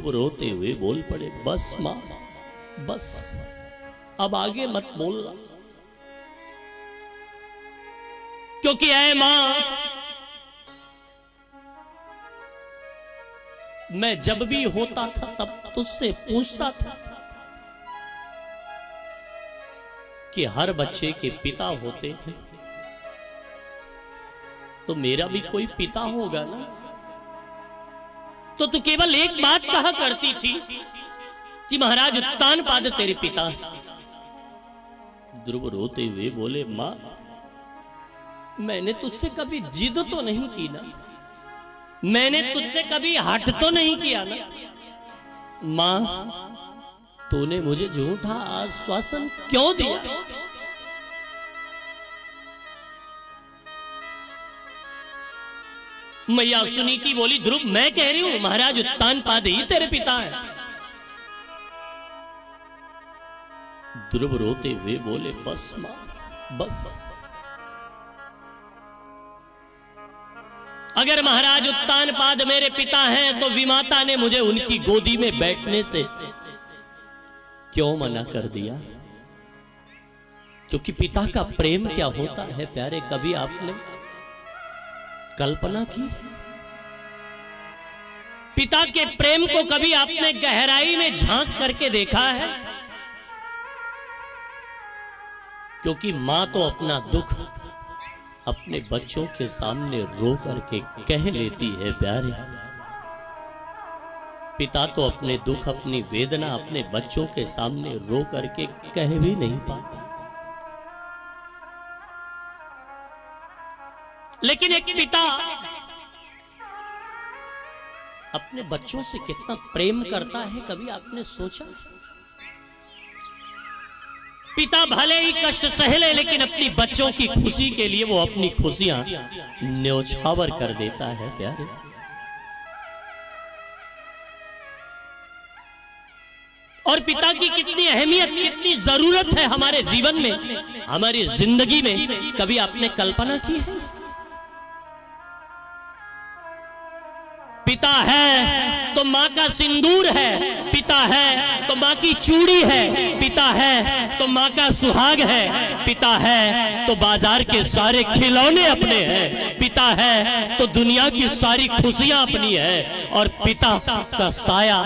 रोते हुए बोल पड़े, बस मां बस, अब आगे मत बोलना, क्योंकि ऐ मां, मैं जब भी होता था तब तुझसे पूछता था कि हर बच्चे के पिता होते हैं, तो मेरा भी कोई पिता होगा ना। तो तू केवल एक बात कहा करती थी कि महाराज उत्तानपाद तेरे पिता हैं। ध्रुव रोते हुए बोले, मां मैंने तुझसे कभी जिद तो नहीं की ना, मैंने तुझसे कभी हट तो नहीं किया ना। मां तूने मुझे झूठा आश्वासन क्यों दिया? मैया सुनीति बोली, ध्रुव मैं कह रही हूं महाराज उत्तानपाद ही तेरे पिता हैं। ध्रुव रोते हुए बोले, बस मां बस, अगर महाराज उत्तानपाद मेरे पिता हैं तो विमाता ने मुझे उनकी गोदी में बैठने से क्यों मना कर दिया? क्योंकि पिता का प्रेम क्या होता है प्यारे, कभी आपने कल्पना की? पिता के प्रेम को कभी आपने गहराई में झांक करके देखा है? क्योंकि मां तो अपना दुख अपने बच्चों के सामने रो करके कह लेती है प्यारे, पिता तो अपने दुख अपनी वेदना अपने बच्चों के सामने रो करके कह भी नहीं पाता। लेकिन एक पिता अपने बच्चों से कितना प्रेम करता है, कभी आपने सोचा? पिता भले ही कष्ट सह ले, लेकिन अपनी बच्चों की खुशी के लिए वो अपनी खुशियां न्योछावर कर देता है प्यारे। और पिता की कितनी अहमियत, कितनी जरूरत है हमारे जीवन में, हमारी जिंदगी में, कभी आपने कल्पना की है इसकी? पिता है तो मां का सिंदूर है, पिता है तो मां की चूड़ी है, पिता है तो मां का सुहाग है, पिता है तो बाजार के सारे खिलौने अपने हैं, पिता है तो दुनिया की सारी खुशियां अपनी है। और पिता का साया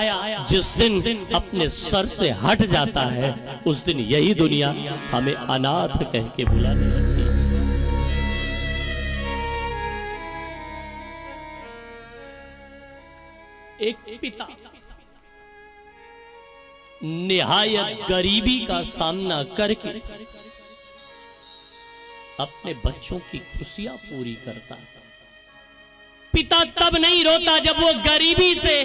जिस दिन अपने सर से हट जाता है, उस दिन यही दुनिया हमें अनाथ कह के बुलाने लगती है। एक पिता निहायत गरीबी का सामना करके अपने बच्चों की खुशियां पूरी करता है। पिता तब नहीं रोता जब वो गरीबी से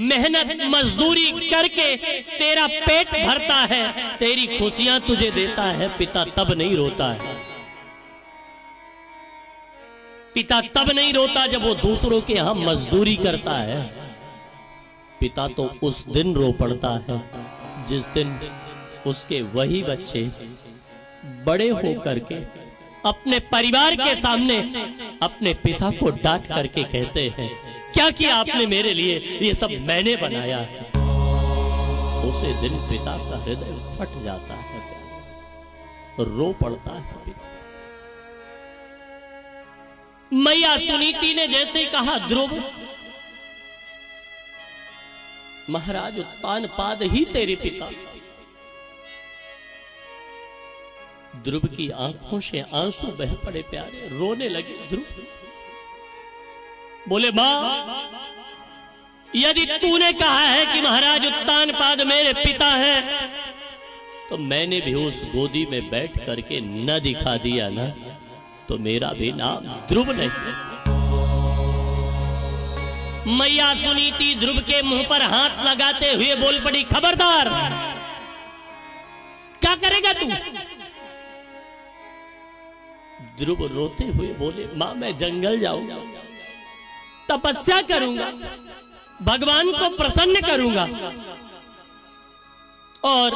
मेहनत मजदूरी करके तेरा पेट भरता है, तेरी खुशियां तुझे देता है, पिता तब नहीं रोता है। पिता तब नहीं रोता जब वो दूसरों के यहां मजदूरी करता है, पिता तो उस दिन रो पड़ता है जिस दिन उसके वही बच्चे बड़े होकर के अपने परिवार के सामने अपने पिता को डांट करके कहते हैं, क्या किया आपने मेरे लिए, ये सब मैंने बनाया है। उसे दिन पिता का हृदय फट जाता है, रो पड़ता है पिता। मैया सुनीति ने जैसे कहा, ध्रुव महाराज उत्तानपाद ही तेरे पिता। ध्रुव की आंखों से आंसू बह पड़े प्यारे, रोने लगे ध्रुव। बोले, मां यदि तूने कहा है कि महाराज उत्तानपाद मेरे पिता हैं, तो मैंने भी उस गोदी में बैठ करके न दिखा दिया ना, तो मेरा भी नाम ध्रुव नहीं। मैया सुनीति ध्रुव के मुंह पर हाथ लगाते हुए बोल पड़ी, खबरदार, क्या करेगा तू? ध्रुव रोते हुए बोले, मां मैं जंगल जाऊंगा, तपस्या करूंगा, भगवान को प्रसन्न करूंगा और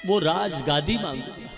वो राजगादी मांगूंगा।